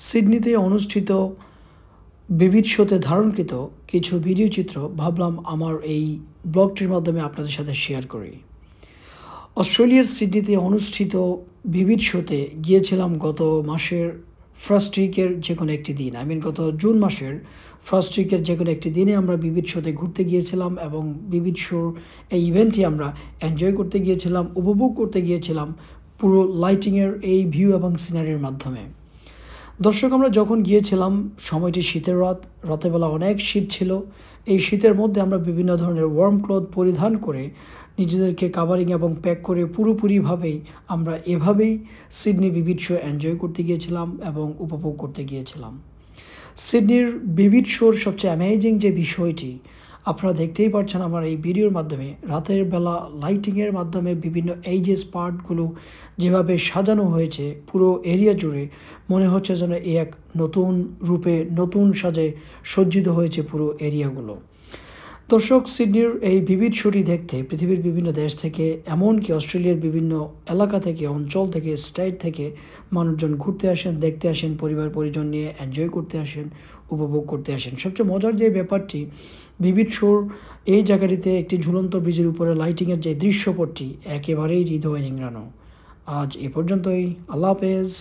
সিডনিতে অনুষ্ঠিত বিবিধ শোতে ধারণকৃত কিছু ভিডিও চিত্র ভাবলাম আমার এই ব্লগটির মাধ্যমে আপনাদের সাথে শেয়ার করি। অস্ট্রেলিয়ার সিডনিতে অনুষ্ঠিত বিবিধ শোতে গিয়েছিলাম গত মাসের ফার্স্ট উইকের যে কোনো একটি দিন, গত জুন মাসের ফার্স্ট উইকের যে কোনো একটি দিনে আমরা বিবিধ শোতে ঘুরতে গিয়েছিলাম এবং বিবিধ শোর এই ইভেন্টটি আমরা এনজয় করতে গিয়েছিলাম, উপভোগ করতে গিয়েছিলাম পুরো লাইটিংয়ের এই ভিউ এবং সিনারির মাধ্যমে। দর্শক, আমরা যখন গিয়েছিলাম সময়টি শীতের রাতের বেলা অনেক শীত ছিল। এই শীতের মধ্যে আমরা বিভিন্ন ধরনের ওয়ার্ম ক্লথ পরিধান করে নিজেদেরকে কাভারিং এবং প্যাক করে পুরোপুরিভাবেই আমরা এভাবেই সিডনি বিবিধ শো এনজয় করতে গিয়েছিলাম এবং উপভোগ করতে গিয়েছিলাম। সিডনির বিবিধ শোর সবচেয়ে অ্যামেজিং যে বিষয়টি আপনারা দেখতেই পাচ্ছেন আমার এই ভিডিওর মাধ্যমে, রাতের বেলা লাইটিংয়ের মাধ্যমে বিভিন্ন এইজেস পার্টগুলো যেভাবে সাজানো হয়েছে পুরো এরিয়া জুড়ে, মনে হচ্ছে যেন এক নতুন রূপে নতুন সাজে সজ্জিত হয়েছে পুরো এরিয়াগুলো। দর্শক, সিডনির এই বিবিধ শোটি দেখতে পৃথিবীর বিভিন্ন দেশ থেকে, এমনকি অস্ট্রেলিয়ার বিভিন্ন এলাকা থেকে, অঞ্চল থেকে, স্টেট থেকে মানুষজন ঘুরতে আসেন, দেখতে আসেন, পরিবার পরিজন নিয়ে এনজয় করতে আসেন, উপভোগ করতে আসেন। সবচেয়ে মজার যে ব্যাপারটি, বিবিধ শোর এই জায়গাটিতে একটি ঝুলন্ত ব্রিজের উপরে লাইটিংয়ের যে দৃশ্যপটটি একেবারেই হৃদয় নিংড়ানো। আজ এ পর্যন্তই। আল্লাহ হাফেজ।